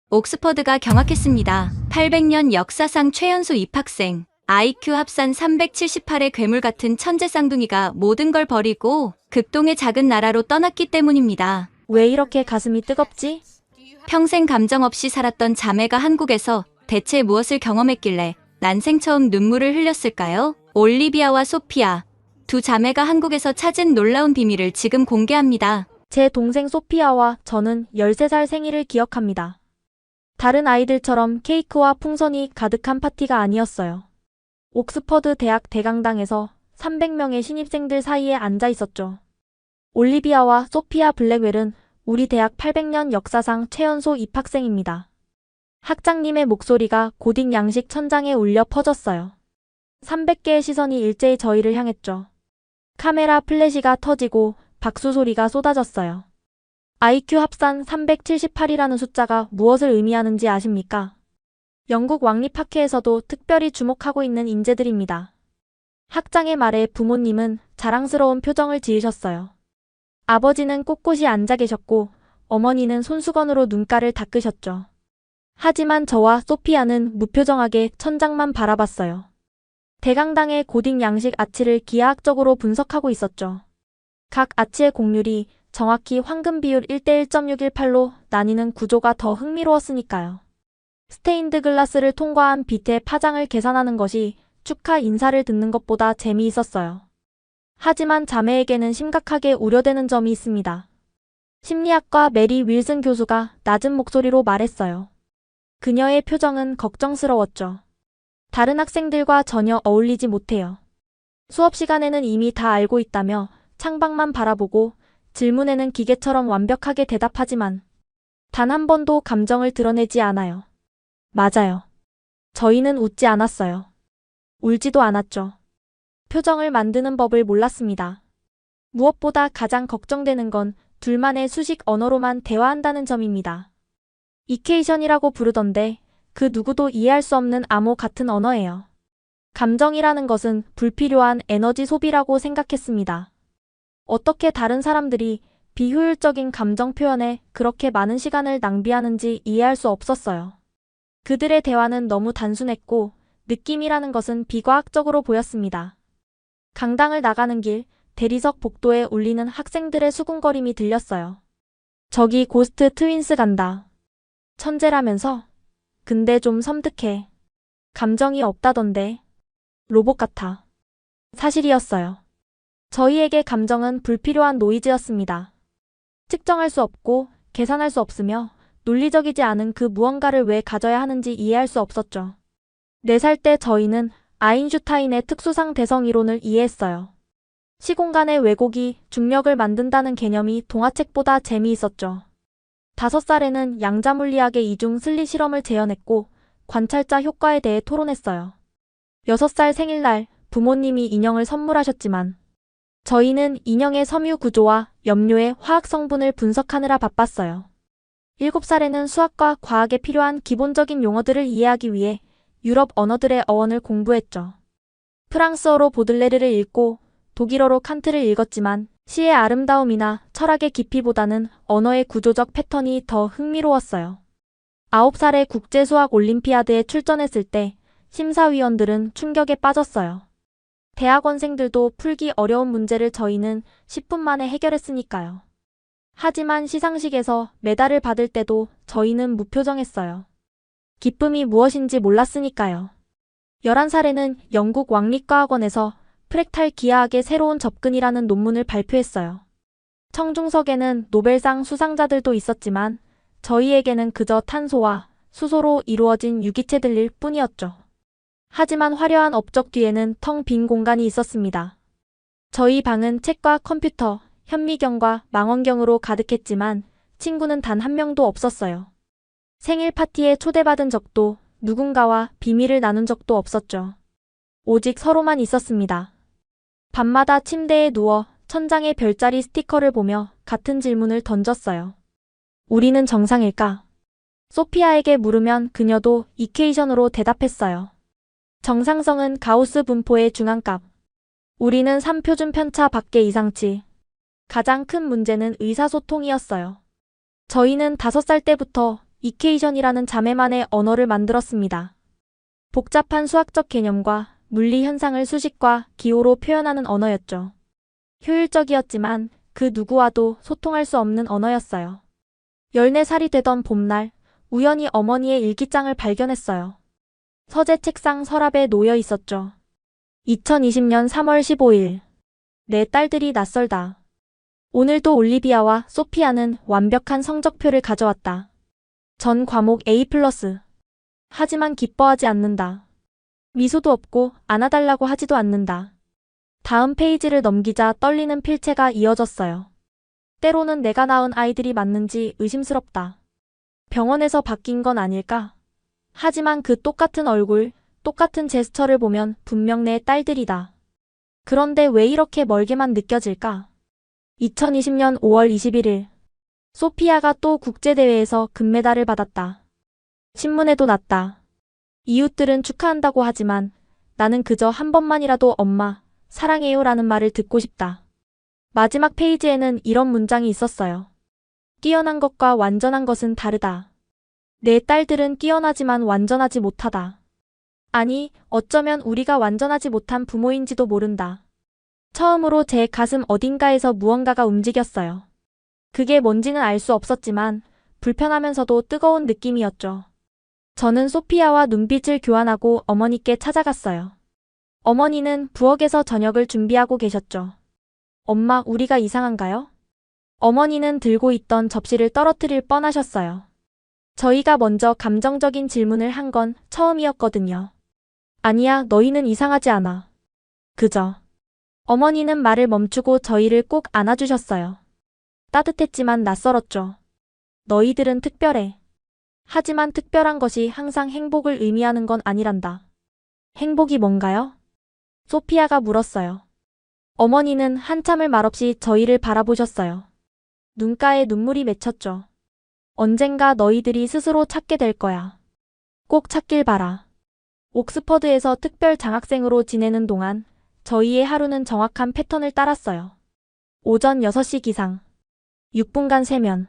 옥스퍼드가 경악했습니다. 800년 역사상 최연소 입학생, IQ 합산 378의 괴물 같은 천재 쌍둥이가 모든 걸 버리고 극동의 작은 나라로 떠났기 때문입니다. 왜 이렇게 가슴이 뜨겁지? 평생 감정 없이 살았던 자매가 한국에서 대체 무엇을 경험했길래 난생 처음 눈물을 흘렸을까요? 올리비아와 소피아, 두 자매가 한국에서 찾은 놀라운 비밀을 지금 공개합니다. 제 동생 소피아와 저는 13살 생일을 기억합니다. 다른 아이들처럼 케이크와 풍선이 가득한 파티가 아니었어요. 옥스퍼드 대학 대강당에서 300명의 신입생들 사이에 앉아 있었죠. 올리비아와 소피아 블랙웰은 우리 대학 800년 역사상 최연소 입학생입니다. 학장님의 목소리가 고딕 양식 천장에 울려 퍼졌어요. 300개의 시선이 일제히 저희를 향했죠. 카메라 플래시가 터지고 박수 소리가 쏟아졌어요. IQ 합산 378이라는 숫자가 무엇을 의미하는지 아십니까? 영국 왕립학회에서도 특별히 주목하고 있는 인재들입니다. 학장의 말에 부모님은 자랑스러운 표정을 지으셨어요. 아버지는 꼿꼿이 앉아 계셨고 어머니는 손수건으로 눈가를 닦으셨죠. 하지만 저와 소피아는 무표정하게 천장만 바라봤어요. 대강당의 고딕 양식 아치를 기하학적으로 분석하고 있었죠. 각 아치의 곡률이 정확히 황금 비율 1:1.618로 나뉘는 구조가 더 흥미로웠으니까요. 스테인드 글라스를 통과한 빛의 파장을 계산하는 것이 축하 인사를 듣는 것보다 재미있었어요. 하지만 자매에게는 심각하게 우려되는 점이 있습니다. 심리학과 메리 윌슨 교수가 낮은 목소리로 말했어요. 그녀의 표정은 걱정스러웠죠. 다른 학생들과 전혀 어울리지 못해요. 수업 시간에는 이미 다 알고 있다며 창밖만 바라보고 질문에는 기계처럼 완벽하게 대답하지만 단 한 번도 감정을 드러내지 않아요. 맞아요. 저희는 웃지 않았어요. 울지도 않았죠. 표정을 만드는 법을 몰랐습니다. 무엇보다 가장 걱정되는 건 둘만의 수식 언어로만 대화한다는 점입니다. 이케이션이라고 부르던데 그 누구도 이해할 수 없는 암호 같은 언어예요. 감정이라는 것은 불필요한 에너지 소비라고 생각했습니다. 어떻게 다른 사람들이 비효율적인 감정 표현에 그렇게 많은 시간을 낭비하는지 이해할 수 없었어요. 그들의 대화는 너무 단순했고 느낌이라는 것은 비과학적으로 보였습니다. 강당을 나가는 길, 대리석 복도에 울리는 학생들의 수군거림이 들렸어요. 저기 고스트 트윈스 간다. 천재라면서? 근데 좀 섬뜩해. 감정이 없다던데. 로봇 같아. 사실이었어요. 저희에게 감정은 불필요한 노이즈였습니다. 측정할 수 없고 계산할 수 없으며 논리적이지 않은 그 무언가를 왜 가져야 하는지 이해할 수 없었죠. 4살 때 저희는 아인슈타인의 특수상 대성 이론을 이해했어요. 시공간의 왜곡이 중력을 만든다는 개념이 동화책보다 재미있었죠. 5살에는 양자물리학의 이중 슬릿 실험을 재현했고 관찰자 효과에 대해 토론했어요. 6살 생일날 부모님이 인형을 선물하셨지만 저희는 인형의 섬유 구조와 염료의 화학 성분을 분석하느라 바빴어요. 7살에는 수학과 과학에 필요한 기본적인 용어들을 이해하기 위해 유럽 언어들의 어원을 공부했죠. 프랑스어로 보들레르를 읽고 독일어로 칸트를 읽었지만 시의 아름다움이나 철학의 깊이보다는 언어의 구조적 패턴이 더 흥미로웠어요. 9살에 국제수학 올림피아드에 출전했을 때 심사위원들은 충격에 빠졌어요. 대학원생들도 풀기 어려운 문제를 저희는 10분 만에 해결했으니까요. 하지만 시상식에서 메달을 받을 때도 저희는 무표정했어요. 기쁨이 무엇인지 몰랐으니까요. 11살에는 영국 왕립과학원에서 프랙탈 기하학의 새로운 접근이라는 논문을 발표했어요. 청중석에는 노벨상 수상자들도 있었지만 저희에게는 그저 탄소와 수소로 이루어진 유기체들일 뿐이었죠. 하지만 화려한 업적 뒤에는 텅 빈 공간이 있었습니다. 저희 방은 책과 컴퓨터, 현미경과 망원경으로 가득했지만 친구는 단 한 명도 없었어요. 생일 파티에 초대받은 적도 누군가와 비밀을 나눈 적도 없었죠. 오직 서로만 있었습니다. 밤마다 침대에 누워 천장에 별자리 스티커를 보며 같은 질문을 던졌어요. 우리는 정상일까? 소피아에게 물으면 그녀도 이케이션으로 대답했어요. 정상성은 가우스 분포의 중앙값. 우리는 3표준 편차 밖의 이상치. 가장 큰 문제는 의사소통이었어요. 저희는 5살 때부터 이케이션이라는 자매만의 언어를 만들었습니다. 복잡한 수학적 개념과 물리 현상을 수식과 기호로 표현하는 언어였죠. 효율적이었지만 그 누구와도 소통할 수 없는 언어였어요. 14살이 되던 봄날, 우연히 어머니의 일기장을 발견했어요. 서재 책상 서랍에 놓여 있었죠. 2020년 3월 15일. 내 딸들이 낯설다. 오늘도 올리비아와 소피아는 완벽한 성적표를 가져왔다. 전 과목 A+. 하지만 기뻐하지 않는다. 미소도 없고 안아달라고 하지도 않는다. 다음 페이지를 넘기자 떨리는 필체가 이어졌어요. 때로는 내가 낳은 아이들이 맞는지 의심스럽다. 병원에서 바뀐 건 아닐까? 하지만 그 똑같은 얼굴, 똑같은 제스처를 보면 분명 내 딸들이다. 그런데 왜 이렇게 멀게만 느껴질까? 2020년 5월 21일. 소피아가 또 국제대회에서 금메달을 받았다. 신문에도 났다. 이웃들은 축하한다고 하지만 나는 그저 한 번만이라도 엄마, 사랑해요 라는 말을 듣고 싶다. 마지막 페이지에는 이런 문장이 있었어요. 뛰어난 것과 완전한 것은 다르다. 내 딸들은 뛰어나지만 완전하지 못하다. 아니, 어쩌면 우리가 완전하지 못한 부모인지도 모른다. 처음으로 제 가슴 어딘가에서 무언가가 움직였어요. 그게 뭔지는 알 수 없었지만 불편하면서도 뜨거운 느낌이었죠. 저는 소피아와 눈빛을 교환하고 어머니께 찾아갔어요. 어머니는 부엌에서 저녁을 준비하고 계셨죠. 엄마, 우리가 이상한가요? 어머니는 들고 있던 접시를 떨어뜨릴 뻔하셨어요. 저희가 먼저 감정적인 질문을 한 건 처음이었거든요. 아니야, 너희는 이상하지 않아. 그저. 어머니는 말을 멈추고 저희를 꼭 안아주셨어요. 따뜻했지만 낯설었죠. 너희들은 특별해. 하지만 특별한 것이 항상 행복을 의미하는 건 아니란다. 행복이 뭔가요? 소피아가 물었어요. 어머니는 한참을 말없이 저희를 바라보셨어요. 눈가에 눈물이 맺혔죠. 언젠가 너희들이 스스로 찾게 될 거야. 꼭 찾길 바라. 옥스퍼드에서 특별 장학생으로 지내는 동안 저희의 하루는 정확한 패턴을 따랐어요. 오전 6시 기상, 6분간 세면,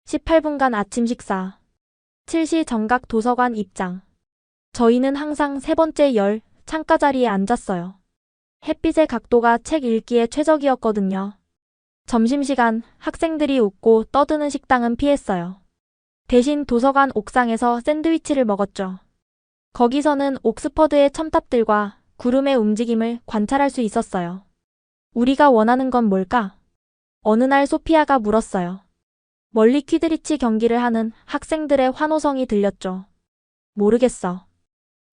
18분간 아침 식사, 7시 정각 도서관 입장. 저희는 항상 세 번째 열 창가 자리에 앉았어요. 햇빛의 각도가 책 읽기에 최적이었거든요. 점심시간 학생들이 웃고 떠드는 식당은 피했어요. 대신 도서관 옥상에서 샌드위치를 먹었죠. 거기서는 옥스퍼드의 첨탑들과 구름의 움직임을 관찰할 수 있었어요. 우리가 원하는 건 뭘까? 어느 날 소피아가 물었어요. 멀리 퀴드리치 경기를 하는 학생들의 환호성이 들렸죠. 모르겠어.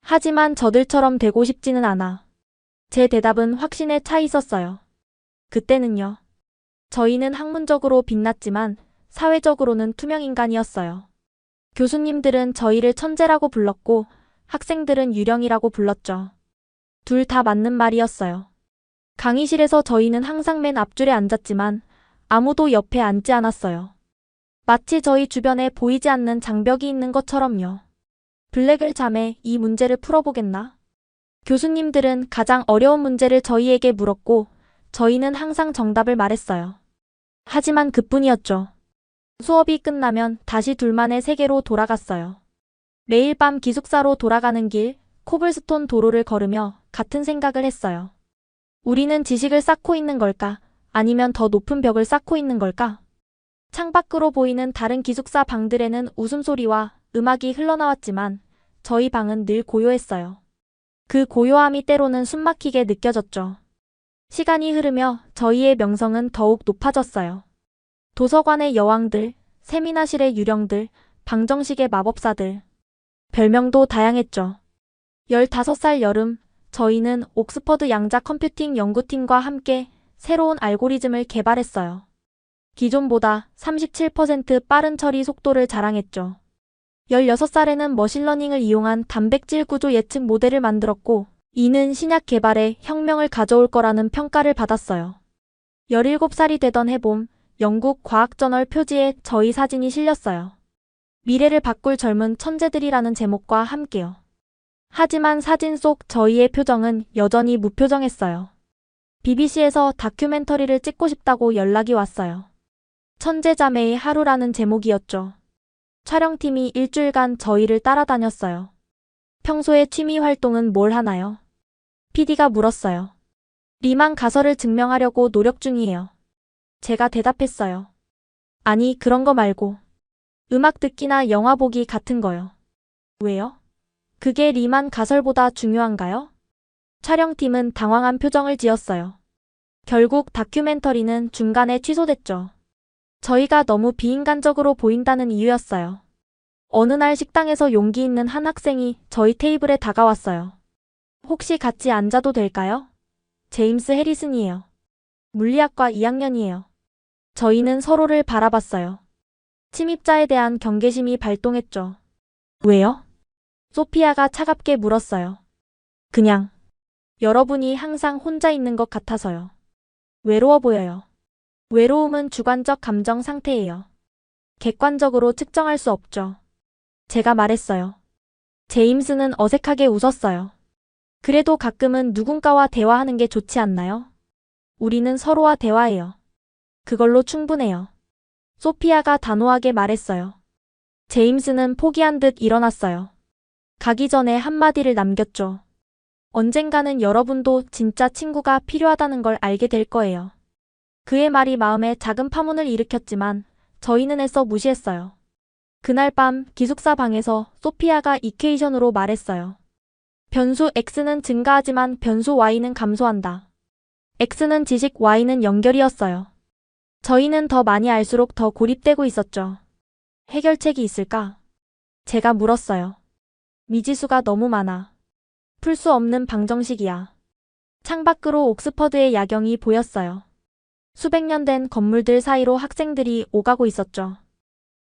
하지만 저들처럼 되고 싶지는 않아. 제 대답은 확신에 차 있었어요. 그때는요. 저희는 학문적으로 빛났지만 사회적으로는 투명인간이었어요. 교수님들은 저희를 천재라고 불렀고 학생들은 유령이라고 불렀죠. 둘 다 맞는 말이었어요. 강의실에서 저희는 항상 맨 앞줄에 앉았지만 아무도 옆에 앉지 않았어요. 마치 저희 주변에 보이지 않는 장벽이 있는 것처럼요. 블랙을 자매, 이 문제를 풀어보겠나? 교수님들은 가장 어려운 문제를 저희에게 물었고 저희는 항상 정답을 말했어요. 하지만 그뿐이었죠. 수업이 끝나면 다시 둘만의 세계로 돌아갔어요. 매일 밤 기숙사로 돌아가는 길, 코블스톤 도로를 걸으며 같은 생각을 했어요. 우리는 지식을 쌓고 있는 걸까? 아니면 더 높은 벽을 쌓고 있는 걸까? 창밖으로 보이는 다른 기숙사 방들에는 웃음소리와 음악이 흘러나왔지만 저희 방은 늘 고요했어요. 그 고요함이 때로는 숨막히게 느껴졌죠. 시간이 흐르며 저희의 명성은 더욱 높아졌어요. 도서관의 여왕들, 세미나실의 유령들, 방정식의 마법사들. 별명도 다양했죠. 15살 여름, 저희는 옥스퍼드 양자 컴퓨팅 연구팀과 함께 새로운 알고리즘을 개발했어요. 기존보다 37% 빠른 처리 속도를 자랑했죠. 16살에는 머신러닝을 이용한 단백질 구조 예측 모델을 만들었고 이는 신약 개발에 혁명을 가져올 거라는 평가를 받았어요. 17살이 되던 해봄, 영국 과학저널 표지에 저희 사진이 실렸어요. 미래를 바꿀 젊은 천재들이라는 제목과 함께요. 하지만 사진 속 저희의 표정은 여전히 무표정했어요. BBC에서 다큐멘터리를 찍고 싶다고 연락이 왔어요. 천재자매의 하루라는 제목이었죠. 촬영팀이 일주일간 저희를 따라다녔어요. 평소에 취미 활동은 뭘 하나요? PD가 물었어요. 리만 가설을 증명하려고 노력 중이에요. 제가 대답했어요. 아니, 그런 거 말고. 음악 듣기나 영화 보기 같은 거요. 왜요? 그게 리만 가설보다 중요한가요? 촬영팀은 당황한 표정을 지었어요. 결국 다큐멘터리는 중간에 취소됐죠. 저희가 너무 비인간적으로 보인다는 이유였어요. 어느 날 식당에서 용기 있는 한 학생이 저희 테이블에 다가왔어요. 혹시 같이 앉아도 될까요? 제임스 해리슨이에요. 물리학과 2학년이에요. 저희는 서로를 바라봤어요. 침입자에 대한 경계심이 발동했죠. 왜요? 소피아가 차갑게 물었어요. 그냥. 여러분이 항상 혼자 있는 것 같아서요. 외로워 보여요. 외로움은 주관적 감정 상태예요. 객관적으로 측정할 수 없죠. 제가 말했어요. 제임스는 어색하게 웃었어요. 그래도 가끔은 누군가와 대화하는 게 좋지 않나요? 우리는 서로와 대화해요. 그걸로 충분해요. 소피아가 단호하게 말했어요. 제임스는 포기한 듯 일어났어요. 가기 전에 한마디를 남겼죠. 언젠가는 여러분도 진짜 친구가 필요하다는 걸 알게 될 거예요. 그의 말이 마음에 작은 파문을 일으켰지만 저희는 애써 무시했어요. 그날 밤 기숙사 방에서 소피아가 이퀘이션으로 말했어요. 변수 X는 증가하지만 변수 Y는 감소한다. X는 지식, Y는 연결이었어요. 저희는 더 많이 알수록 더 고립되고 있었죠. 해결책이 있을까? 제가 물었어요. 미지수가 너무 많아. 풀 수 없는 방정식이야. 창밖으로 옥스퍼드의 야경이 보였어요. 수백 년 된 건물들 사이로 학생들이 오가고 있었죠.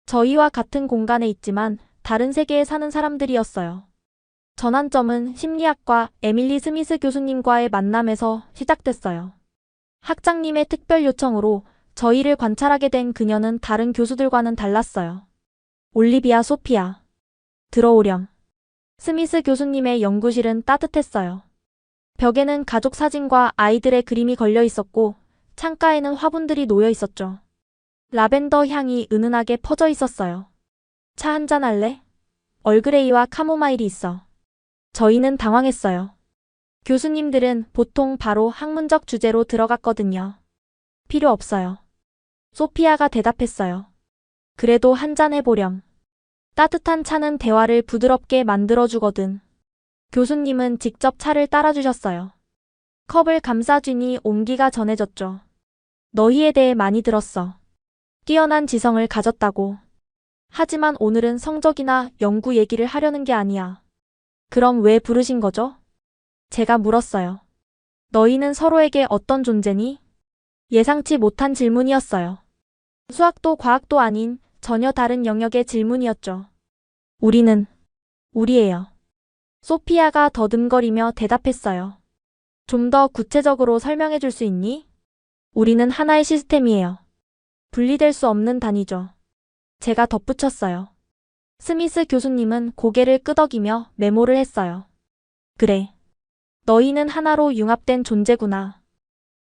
저희와 같은 공간에 있지만 다른 세계에 사는 사람들이었어요. 전환점은 심리학과 에밀리 스미스 교수님과의 만남에서 시작됐어요. 학장님의 특별 요청으로 저희를 관찰하게 된 그녀는 다른 교수들과는 달랐어요. 올리비아 소피아. 들어오렴. 스미스 교수님의 연구실은 따뜻했어요. 벽에는 가족 사진과 아이들의 그림이 걸려 있었고 창가에는 화분들이 놓여 있었죠. 라벤더 향이 은은하게 퍼져 있었어요. 차 한잔 할래? 얼그레이와 카모마일이 있어. 저희는 당황했어요. 교수님들은 보통 바로 학문적 주제로 들어갔거든요. 필요 없어요. 소피아가 대답했어요. 그래도 한잔 해보렴. 따뜻한 차는 대화를 부드럽게 만들어주거든. 교수님은 직접 차를 따라주셨어요. 컵을 감싸주니 온기가 전해졌죠. 너희에 대해 많이 들었어. 뛰어난 지성을 가졌다고. 하지만 오늘은 성적이나 연구 얘기를 하려는 게 아니야. 그럼 왜 부르신 거죠? 제가 물었어요. 너희는 서로에게 어떤 존재니? 예상치 못한 질문이었어요. 수학도 과학도 아닌 전혀 다른 영역의 질문이었죠. 우리예요. 소피아가 더듬거리며 대답했어요. 좀 더 구체적으로 설명해 줄 수 있니? 우리는 하나의 시스템이에요. 분리될 수 없는 단위죠. 제가 덧붙였어요. 스미스 교수님은 고개를 끄덕이며 메모를 했어요. 그래. 너희는 하나로 융합된 존재구나.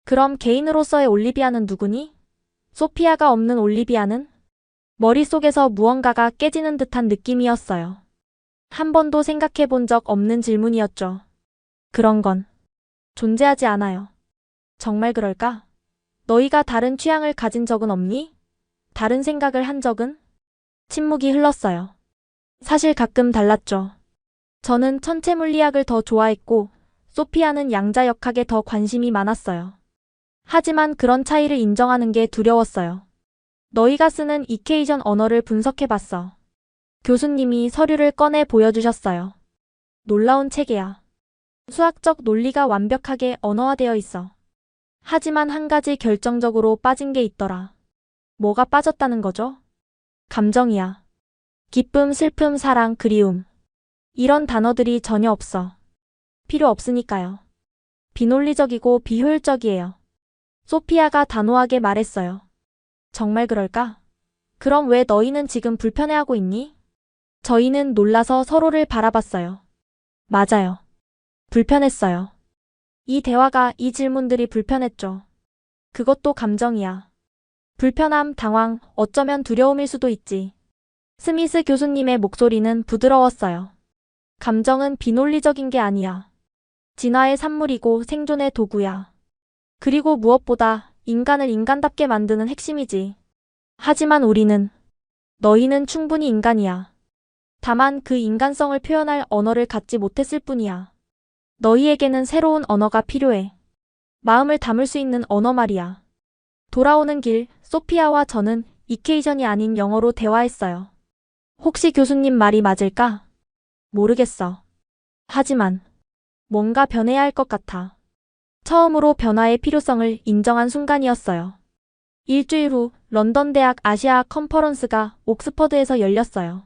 그럼 개인으로서의 올리비아는 누구니? 소피아가 없는 올리비아는? 머릿속에서 무언가가 깨지는 듯한 느낌이었어요. 한 번도 생각해 본 적 없는 질문이었죠. 그런 건 존재하지 않아요. 정말 그럴까? 너희가 다른 취향을 가진 적은 없니? 다른 생각을 한 적은? 침묵이 흘렀어요. 사실 가끔 달랐죠. 저는 천체 물리학을 더 좋아했고 소피아는 양자역학에 더 관심이 많았어요. 하지만 그런 차이를 인정하는 게 두려웠어요. 너희가 쓰는 이퀘이션 언어를 분석해봤어. 교수님이 서류를 꺼내 보여주셨어요. 놀라운 체계야. 수학적 논리가 완벽하게 언어화되어 있어. 하지만 한 가지 결정적으로 빠진 게 있더라. 뭐가 빠졌다는 거죠? 감정이야. 기쁨, 슬픔, 사랑, 그리움. 이런 단어들이 전혀 없어. 필요 없으니까요. 비논리적이고 비효율적이에요. 소피아가 단호하게 말했어요. 정말 그럴까? 그럼 왜 너희는 지금 불편해하고 있니? 저희는 놀라서 서로를 바라봤어요. 맞아요. 불편했어요. 이 대화가, 이 질문들이 불편했죠. 그것도 감정이야. 불편함, 당황, 어쩌면 두려움일 수도 있지. 스미스 교수님의 목소리는 부드러웠어요. 감정은 비논리적인 게 아니야. 진화의 산물이고 생존의 도구야. 그리고 무엇보다 인간을 인간답게 만드는 핵심이지. 하지만 너희는 충분히 인간이야. 다만 그 인간성을 표현할 언어를 갖지 못했을 뿐이야. 너희에게는 새로운 언어가 필요해. 마음을 담을 수 있는 언어 말이야. 돌아오는 길, 소피아와 저는 이케이션이 아닌 영어로 대화했어요. 혹시 교수님 말이 맞을까? 모르겠어. 하지만 뭔가 변해야 할 것 같아. 처음으로 변화의 필요성을 인정한 순간이었어요. 일주일 후 런던 대학 아시아 컨퍼런스가 옥스퍼드에서 열렸어요.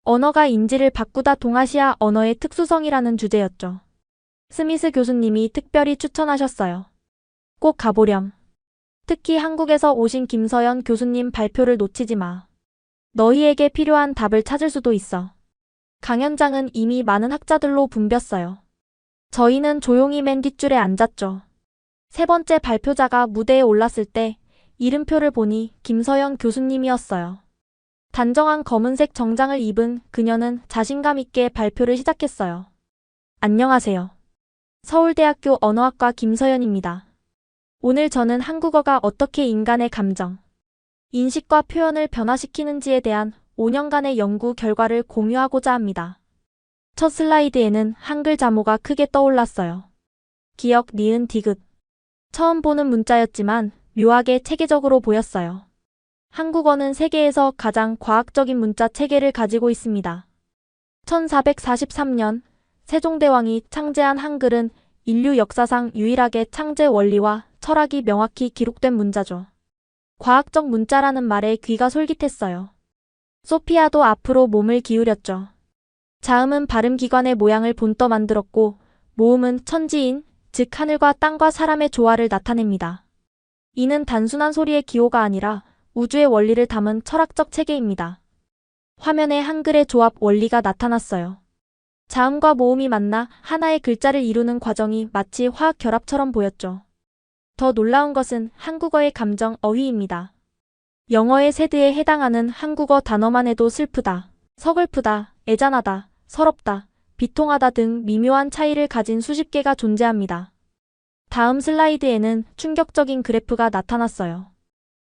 언어가 인지를 바꾸다 동아시아 언어의 특수성이라는 주제였죠. 스미스 교수님이 특별히 추천하셨어요. 꼭 가보렴. 특히 한국에서 오신 김서연 교수님 발표를 놓치지 마. 너희에게 필요한 답을 찾을 수도 있어. 강연장은 이미 많은 학자들로 붐볐어요. 저희는 조용히 맨 뒷줄에 앉았죠. 세 번째 발표자가 무대에 올랐을 때 이름표를 보니 김서연 교수님이었어요. 단정한 검은색 정장을 입은 그녀는 자신감 있게 발표를 시작했어요. 안녕하세요. 서울대학교 언어학과 김서연입니다. 오늘 저는 한국어가 어떻게 인간의 감정, 인식과 표현을 변화시키는지에 대한 5년간의 연구 결과를 공유하고자 합니다. 첫 슬라이드에는 한글 자모가 크게 떠올랐어요. 기역, 니은, 디귿. 처음 보는 문자였지만 묘하게 체계적으로 보였어요. 한국어는 세계에서 가장 과학적인 문자 체계를 가지고 있습니다. 1443년 세종대왕이 창제한 한글은 인류 역사상 유일하게 창제 원리와 철학이 명확히 기록된 문자죠. 과학적 문자라는 말에 귀가 솔깃했어요. 소피아도 앞으로 몸을 기울였죠. 자음은 발음기관의 모양을 본떠 만들었고 모음은 천지인, 즉 하늘과 땅과 사람의 조화를 나타냅니다. 이는 단순한 소리의 기호가 아니라 우주의 원리를 담은 철학적 체계입니다. 화면에 한글의 조합 원리가 나타났어요. 자음과 모음이 만나 하나의 글자를 이루는 과정이 마치 화학 결합처럼 보였죠. 더 놀라운 것은 한국어의 감정 어휘입니다. 영어의 세드에 해당하는 한국어 단어만 해도 슬프다, 서글프다, 애잔하다, 서럽다, 비통하다 등 미묘한 차이를 가진 수십 개가 존재합니다. 다음 슬라이드에는 충격적인 그래프가 나타났어요.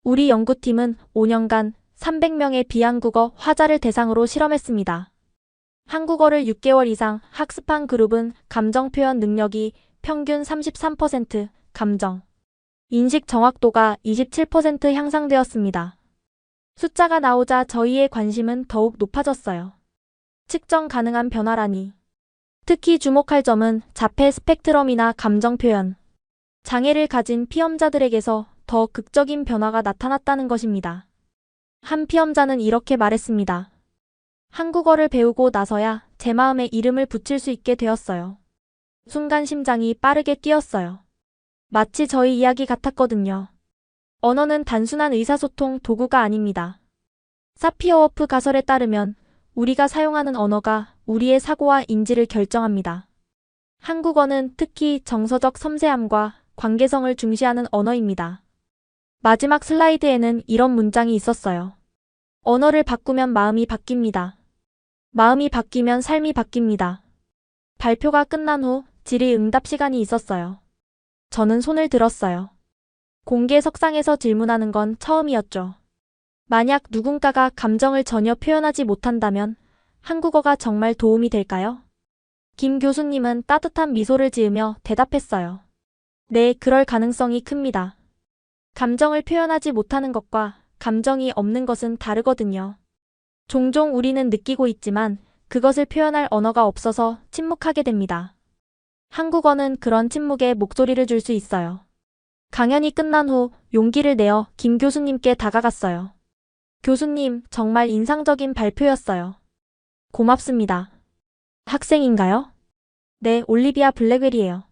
우리 연구팀은 5년간 300명의 비한국어 화자를 대상으로 실험했습니다. 한국어를 6개월 이상 학습한 그룹은 감정 표현 능력이 평균 33%, 감정, 인식 정확도가 27% 향상되었습니다. 숫자가 나오자 저희의 관심은 더욱 높아졌어요. 측정 가능한 변화라니. 특히 주목할 점은 자폐 스펙트럼이나 감정 표현 장애를 가진 피험자들에게서 더 극적인 변화가 나타났다는 것입니다. 한 피험자는 이렇게 말했습니다. 한국어를 배우고 나서야 제 마음에 이름을 붙일 수 있게 되었어요. 순간 심장이 빠르게 뛰었어요. 마치 저희 이야기 같았거든요. 언어는 단순한 의사소통 도구가 아닙니다. 사피어워프 가설에 따르면 우리가 사용하는 언어가 우리의 사고와 인지를 결정합니다. 한국어는 특히 정서적 섬세함과 관계성을 중시하는 언어입니다. 마지막 슬라이드에는 이런 문장이 있었어요. 언어를 바꾸면 마음이 바뀝니다. 마음이 바뀌면 삶이 바뀝니다. 발표가 끝난 후 질의응답 시간이 있었어요. 저는 손을 들었어요. 공개석상에서 질문하는 건 처음이었죠. 만약 누군가가 감정을 전혀 표현하지 못한다면 한국어가 정말 도움이 될까요? 김 교수님은 따뜻한 미소를 지으며 대답했어요. 네, 그럴 가능성이 큽니다. 감정을 표현하지 못하는 것과 감정이 없는 것은 다르거든요. 종종 우리는 느끼고 있지만 그것을 표현할 언어가 없어서 침묵하게 됩니다. 한국어는 그런 침묵에 목소리를 줄 수 있어요. 강연이 끝난 후 용기를 내어 김 교수님께 다가갔어요. 교수님, 정말 인상적인 발표였어요. 고맙습니다. 학생인가요? 네, 올리비아 블랙웰이에요.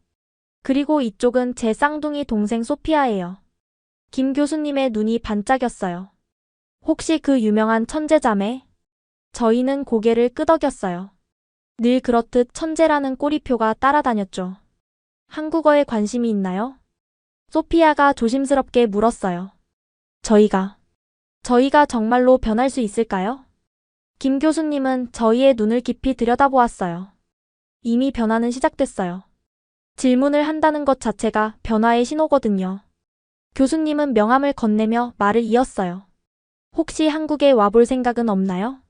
그리고 이쪽은 제 쌍둥이 동생 소피아예요. 김 교수님의 눈이 반짝였어요. 혹시 그 유명한 천재자매? 저희는 고개를 끄덕였어요. 늘 그렇듯 천재라는 꼬리표가 따라다녔죠. 한국어에 관심이 있나요? 소피아가 조심스럽게 물었어요. 저희가 정말로 변할 수 있을까요? 김 교수님은 저희의 눈을 깊이 들여다보았어요. 이미 변화는 시작됐어요. 질문을 한다는 것 자체가 변화의 신호거든요. 교수님은 명함을 건네며 말을 이었어요. 혹시 한국에 와볼 생각은 없나요?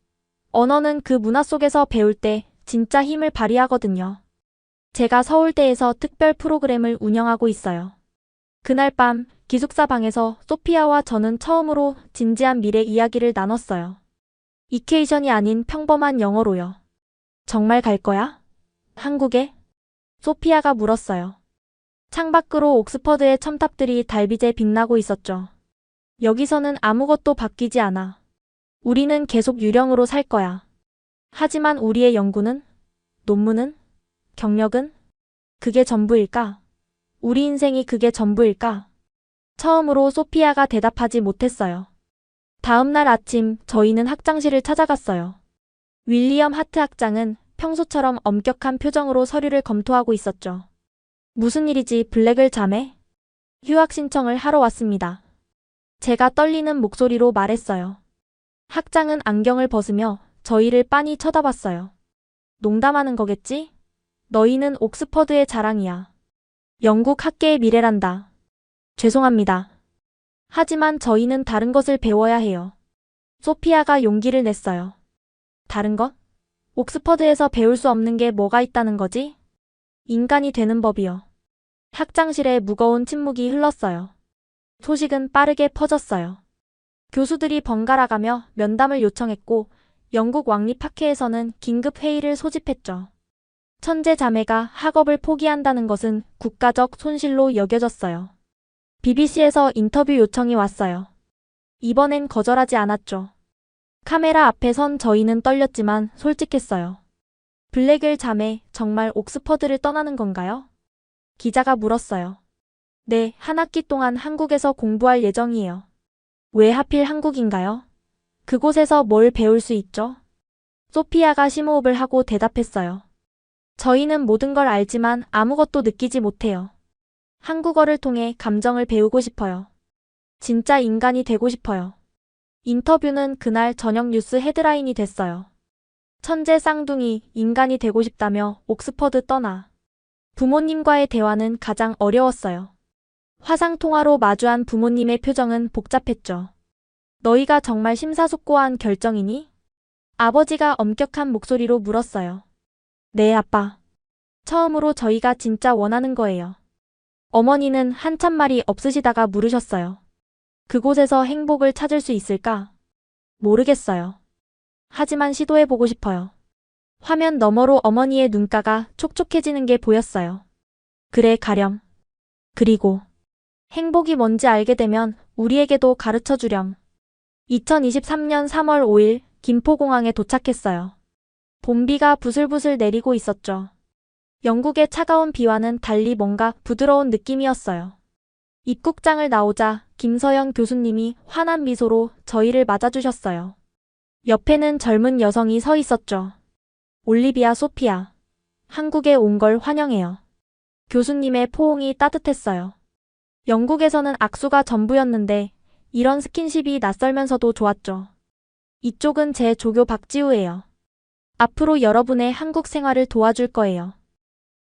언어는 그 문화 속에서 배울 때 진짜 힘을 발휘하거든요. 제가 서울대에서 특별 프로그램을 운영하고 있어요. 그날 밤 기숙사 방에서 소피아와 저는 처음으로 진지한 미래 이야기를 나눴어요. 이케이션이 아닌 평범한 영어로요. 정말 갈 거야? 한국에? 소피아가 물었어요. 창밖으로 옥스퍼드의 첨탑들이 달빛에 빛나고 있었죠. 여기서는 아무것도 바뀌지 않아. 우리는 계속 유령으로 살 거야. 하지만 우리의 연구는? 논문은? 경력은? 그게 전부일까? 우리 인생이 그게 전부일까? 처음으로 소피아가 대답하지 못했어요. 다음 날 아침 저희는 학장실을 찾아갔어요. 윌리엄 하트 학장은 평소처럼 엄격한 표정으로 서류를 검토하고 있었죠. 무슨 일이지, 블랙을 자매? 휴학 신청을 하러 왔습니다. 제가 떨리는 목소리로 말했어요. 학장은 안경을 벗으며 저희를 빤히 쳐다봤어요. 농담하는 거겠지? 너희는 옥스퍼드의 자랑이야. 영국 학계의 미래란다. 죄송합니다. 하지만 저희는 다른 것을 배워야 해요. 소피아가 용기를 냈어요. 다른 것? 옥스퍼드에서 배울 수 없는 게 뭐가 있다는 거지? 인간이 되는 법이요. 학장실에 무거운 침묵이 흘렀어요. 소식은 빠르게 퍼졌어요. 교수들이 번갈아가며 면담을 요청했고 영국 왕립학회에서는 긴급 회의를 소집했죠. 천재 자매가 학업을 포기한다는 것은 국가적 손실로 여겨졌어요. BBC에서 인터뷰 요청이 왔어요. 이번엔 거절하지 않았죠. 카메라 앞에 선 저희는 떨렸지만 솔직했어요. 블랙을 자매, 정말 옥스퍼드를 떠나는 건가요? 기자가 물었어요. 네, 한 학기 동안 한국에서 공부할 예정이에요. 왜 하필 한국인가요? 그곳에서 뭘 배울 수 있죠? 소피아가 심호흡을 하고 대답했어요. 저희는 모든 걸 알지만 아무것도 느끼지 못해요. 한국어를 통해 감정을 배우고 싶어요. 진짜 인간이 되고 싶어요. 인터뷰는 그날 저녁 뉴스 헤드라인이 됐어요. 천재 쌍둥이, 인간이 되고 싶다며 옥스퍼드 떠나. 부모님과의 대화는 가장 어려웠어요. 화상통화로 마주한 부모님의 표정은 복잡했죠. 너희가 정말 심사숙고한 결정이니? 아버지가 엄격한 목소리로 물었어요. 네, 아빠. 처음으로 저희가 진짜 원하는 거예요. 어머니는 한참 말이 없으시다가 물으셨어요. 그곳에서 행복을 찾을 수 있을까? 모르겠어요. 하지만 시도해보고 싶어요. 화면 너머로 어머니의 눈가가 촉촉해지는 게 보였어요. 그래, 가렴. 그리고 행복이 뭔지 알게 되면 우리에게도 가르쳐 주렴. 2023년 3월 5일 김포공항에 도착했어요. 봄비가 부슬부슬 내리고 있었죠. 영국의 차가운 비와는 달리 뭔가 부드러운 느낌이었어요. 입국장을 나오자 김서영 교수님이 환한 미소로 저희를 맞아주셨어요. 옆에는 젊은 여성이 서 있었죠. 올리비아 소피아. 한국에 온 걸 환영해요. 교수님의 포옹이 따뜻했어요. 영국에서는 악수가 전부였는데 이런 스킨십이 낯설면서도 좋았죠. 이쪽은 제 조교 박지우예요. 앞으로 여러분의 한국 생활을 도와줄 거예요.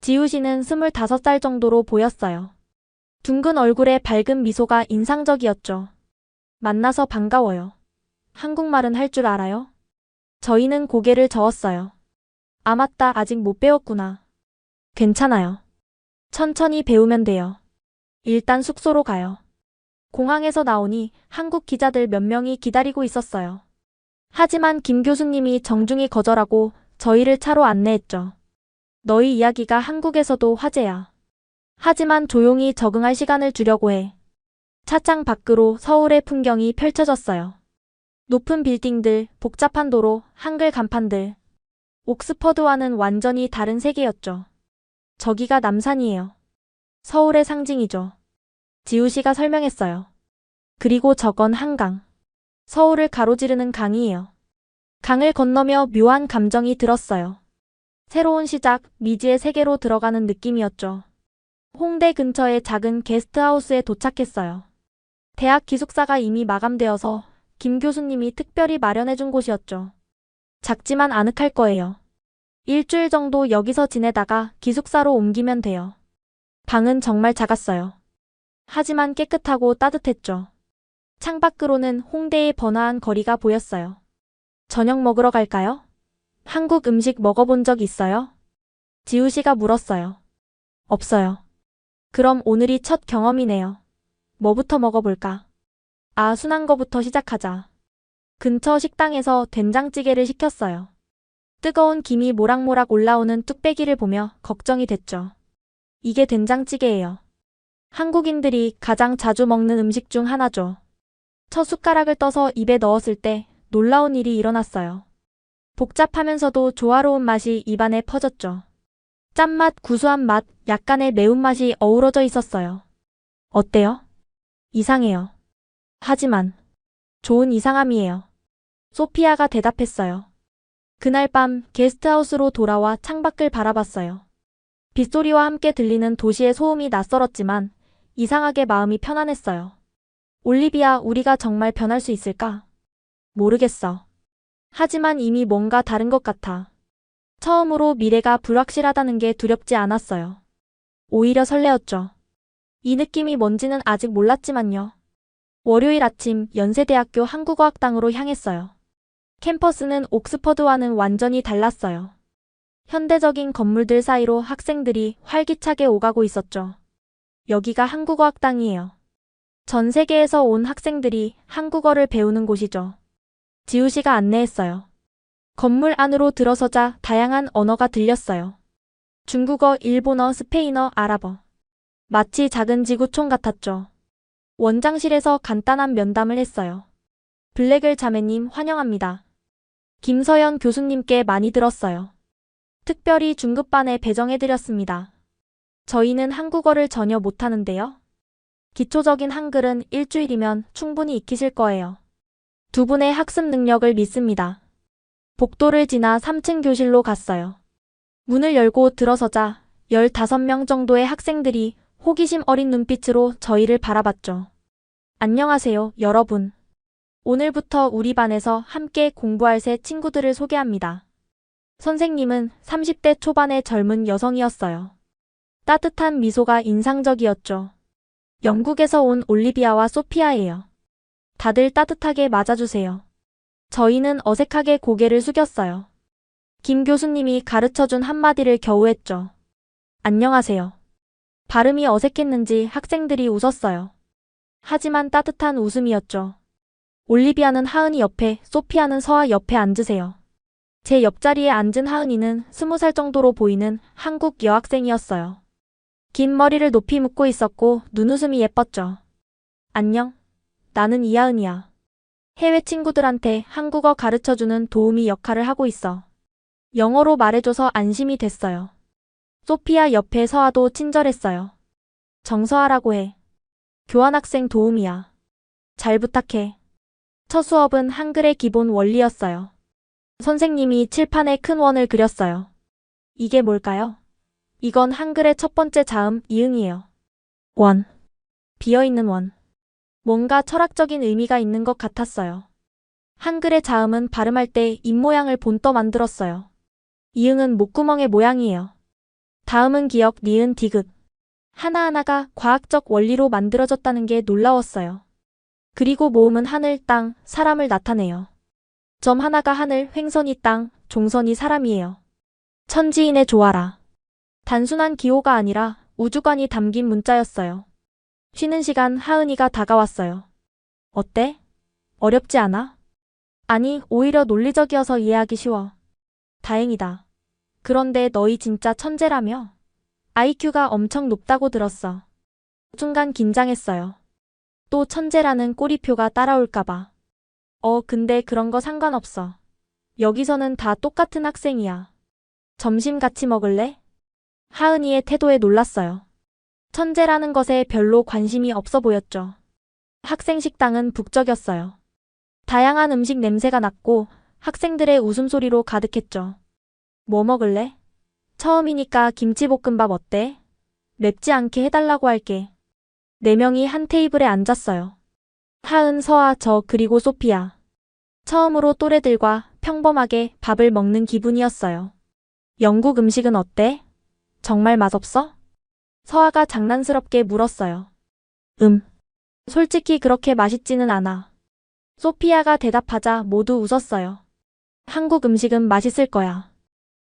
지우 씨는 25살 정도로 보였어요. 둥근 얼굴에 밝은 미소가 인상적이었죠. 만나서 반가워요. 한국말은 할 줄 알아요? 저희는 고개를 저었어요. 아, 맞다. 아직 못 배웠구나. 괜찮아요. 천천히 배우면 돼요. 일단 숙소로 가요. 공항에서 나오니 한국 기자들 몇 명이 기다리고 있었어요. 하지만 김 교수님이 정중히 거절하고 저희를 차로 안내했죠. 너희 이야기가 한국에서도 화제야. 하지만 조용히 적응할 시간을 주려고 해. 차창 밖으로 서울의 풍경이 펼쳐졌어요. 높은 빌딩들, 복잡한 도로, 한글 간판들. 옥스퍼드와는 완전히 다른 세계였죠. 저기가 남산이에요. 서울의 상징이죠. 지우 씨가 설명했어요. 그리고 저건 한강. 서울을 가로지르는 강이에요. 강을 건너며 묘한 감정이 들었어요. 새로운 시작, 미지의 세계로 들어가는 느낌이었죠. 홍대 근처의 작은 게스트하우스에 도착했어요. 대학 기숙사가 이미 마감되어서 김 교수님이 특별히 마련해준 곳이었죠. 작지만 아늑할 거예요. 일주일 정도 여기서 지내다가 기숙사로 옮기면 돼요. 방은 정말 작았어요. 하지만 깨끗하고 따뜻했죠. 창밖으로는 홍대의 번화한 거리가 보였어요. 저녁 먹으러 갈까요? 한국 음식 먹어본 적 있어요? 지우 씨가 물었어요. 없어요. 그럼 오늘이 첫 경험이네요. 뭐부터 먹어볼까? 순한 거부터 시작하자. 근처 식당에서 된장찌개를 시켰어요. 뜨거운 김이 모락모락 올라오는 뚝배기를 보며 걱정이 됐죠. 이게 된장찌개예요. 한국인들이 가장 자주 먹는 음식 중 하나죠. 첫 숟가락을 떠서 입에 넣었을 때 놀라운 일이 일어났어요. 복잡하면서도 조화로운 맛이 입안에 퍼졌죠. 짠맛, 구수한 맛, 약간의 매운맛이 어우러져 있었어요. 어때요? 이상해요. 하지만 좋은 이상함이에요. 소피아가 대답했어요. 그날 밤 게스트하우스로 돌아와 창밖을 바라봤어요. 빗소리와 함께 들리는 도시의 소음이 낯설었지만 이상하게 마음이 편안했어요. 올리비아, 우리가 정말 변할 수 있을까? 모르겠어. 하지만 이미 뭔가 다른 것 같아. 처음으로 미래가 불확실하다는 게 두렵지 않았어요. 오히려 설레었죠. 이 느낌이 뭔지는 아직 몰랐지만요. 월요일 아침 연세대학교 한국어학당으로 향했어요. 캠퍼스는 옥스퍼드와는 완전히 달랐어요. 현대적인 건물들 사이로 학생들이 활기차게 오가고 있었죠. 여기가 한국어학당이에요. 전 세계에서 온 학생들이 한국어를 배우는 곳이죠. 지우 씨가 안내했어요. 건물 안으로 들어서자 다양한 언어가 들렸어요. 중국어, 일본어, 스페인어, 아랍어. 마치 작은 지구촌 같았죠. 원장실에서 간단한 면담을 했어요. 블랙을 자매님 환영합니다. 김서연 교수님께 많이 들었어요. 특별히 중급반에 배정해드렸습니다. 저희는 한국어를 전혀 못하는데요. 기초적인 한글은 일주일이면 충분히 익히실 거예요. 두 분의 학습 능력을 믿습니다. 복도를 지나 3층 교실로 갔어요. 문을 열고 들어서자 15명 정도의 학생들이 호기심 어린 눈빛으로 저희를 바라봤죠. 안녕하세요, 여러분. 오늘부터 우리 반에서 함께 공부할 새 친구들을 소개합니다. 선생님은 30대 초반의 젊은 여성이었어요. 따뜻한 미소가 인상적이었죠. 영국에서 온 올리비아와 소피아예요. 다들 따뜻하게 맞아주세요. 저희는 어색하게 고개를 숙였어요. 김 교수님이 가르쳐준 한마디를 겨우 했죠. 안녕하세요. 발음이 어색했는지 학생들이 웃었어요. 하지만 따뜻한 웃음이었죠. 올리비아는 하은이 옆에, 소피아는 서아 옆에 앉으세요. 제 옆자리에 앉은 하은이는 20살 정도로 보이는 한국 여학생이었어요. 긴 머리를 높이 묶고 있었고 눈웃음이 예뻤죠. 안녕. 나는 이하은이야. 해외 친구들한테 한국어 가르쳐주는 도우미 역할을 하고 있어. 영어로 말해줘서 안심이 됐어요. 소피아 옆에 서아도 친절했어요. 정서아라고 해. 교환학생 도우미야. 잘 부탁해. 첫 수업은 한글의 기본 원리였어요. 선생님이 칠판에 큰 원을 그렸어요. 이게 뭘까요? 이건 한글의 첫 번째 자음, 이응이에요. 원. 비어있는 원. 뭔가 철학적인 의미가 있는 것 같았어요. 한글의 자음은 발음할 때 입모양을 본떠 만들었어요. 이응은 목구멍의 모양이에요. 다음은 기역, 니은, 디귿. 하나하나가 과학적 원리로 만들어졌다는 게 놀라웠어요. 그리고 모음은 하늘, 땅, 사람을 나타내요. 점 하나가 하늘, 횡선이 땅, 종선이 사람이에요. 천지인의 조화라. 단순한 기호가 아니라 우주관이 담긴 문자였어요. 쉬는 시간 하은이가 다가왔어요. 어때? 어렵지 않아? 아니, 오히려 논리적이어서 이해하기 쉬워. 다행이다. 그런데 너희 진짜 천재라며? IQ가 엄청 높다고 들었어. 순간 긴장했어요. 또 천재라는 꼬리표가 따라올까봐. 근데 그런 거 상관없어. 여기서는 다 똑같은 학생이야. 점심 같이 먹을래? 하은이의 태도에 놀랐어요. 천재라는 것에 별로 관심이 없어 보였죠. 학생 식당은 북적였어요. 다양한 음식 냄새가 났고 학생들의 웃음소리로 가득했죠. 뭐 먹을래? 처음이니까 김치볶음밥 어때? 맵지 않게 해달라고 할게. 4명이 한 테이블에 앉았어요. 하은, 서아, 저 그리고 소피아. 처음으로 또래들과 평범하게 밥을 먹는 기분이었어요. 영국 음식은 어때? 정말 맛없어? 서아가 장난스럽게 물었어요. 솔직히 그렇게 맛있지는 않아. 소피아가 대답하자 모두 웃었어요. 한국 음식은 맛있을 거야.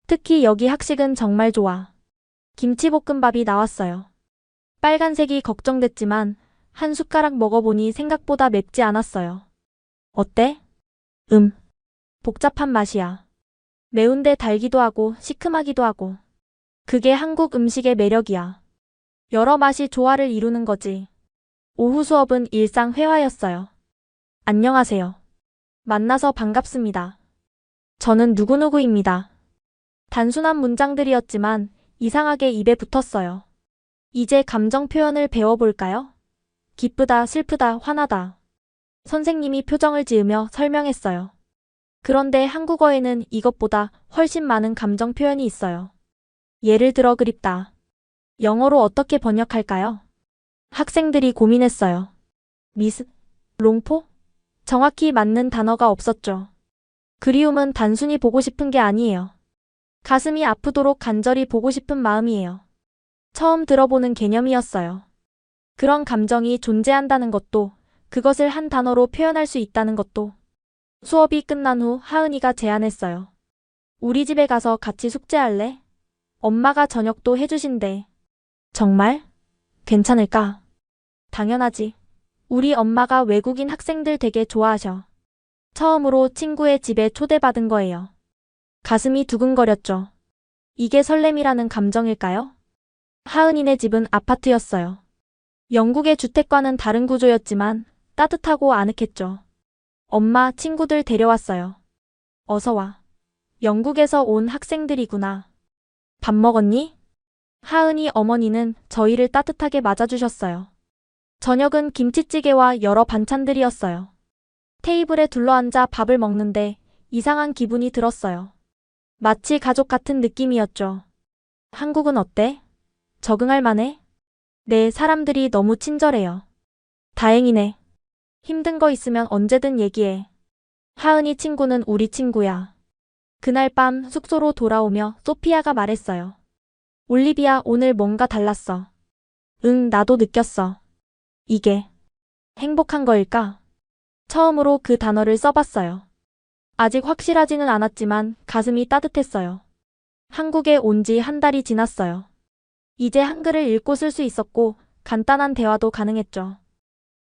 특히 여기 학식은 정말 좋아. 김치볶음밥이 나왔어요. 빨간색이 걱정됐지만 한 숟가락 먹어보니 생각보다 맵지 않았어요. 어때? 복잡한 맛이야. 매운데 달기도 하고 시큼하기도 하고. 그게 한국 음식의 매력이야. 여러 맛이 조화를 이루는 거지. 오후 수업은 일상 회화였어요. 안녕하세요. 만나서 반갑습니다. 저는 누구누구입니다. 단순한 문장들이었지만 이상하게 입에 붙었어요. 이제 감정 표현을 배워볼까요? 기쁘다, 슬프다, 화나다. 선생님이 표정을 지으며 설명했어요. 그런데 한국어에는 이것보다 훨씬 많은 감정 표현이 있어요. 예를 들어 그립다. 영어로 어떻게 번역할까요? 학생들이 고민했어요. 미스, 롱포? 정확히 맞는 단어가 없었죠. 그리움은 단순히 보고 싶은 게 아니에요. 가슴이 아프도록 간절히 보고 싶은 마음이에요. 처음 들어보는 개념이었어요. 그런 감정이 존재한다는 것도, 그것을 한 단어로 표현할 수 있다는 것도. 수업이 끝난 후 하은이가 제안했어요. 우리 집에 가서 같이 숙제할래? 엄마가 저녁도 해주신대. 정말? 괜찮을까? 당연하지. 우리 엄마가 외국인 학생들 되게 좋아하셔. 처음으로 친구의 집에 초대받은 거예요. 가슴이 두근거렸죠. 이게 설렘이라는 감정일까요? 하은이네 집은 아파트였어요. 영국의 주택과는 다른 구조였지만 따뜻하고 아늑했죠. 엄마, 친구들 데려왔어요. 어서 와. 영국에서 온 학생들이구나. 밥 먹었니? 하은이 어머니는 저희를 따뜻하게 맞아주셨어요. 저녁은 김치찌개와 여러 반찬들이었어요. 테이블에 둘러앉아 밥을 먹는데 이상한 기분이 들었어요. 마치 가족 같은 느낌이었죠. 한국은 어때? 적응할 만해? 네, 사람들이 너무 친절해요. 다행이네. 힘든 거 있으면 언제든 얘기해. 하은이 친구는 우리 친구야. 그날 밤 숙소로 돌아오며 소피아가 말했어요. 올리비아, 오늘 뭔가 달랐어. 응, 나도 느꼈어. 이게 행복한 거일까? 처음으로 그 단어를 써봤어요. 아직 확실하지는 않았지만 가슴이 따뜻했어요. 한국에 온 지 한 달이 지났어요. 이제 한글을 읽고 쓸 수 있었고 간단한 대화도 가능했죠.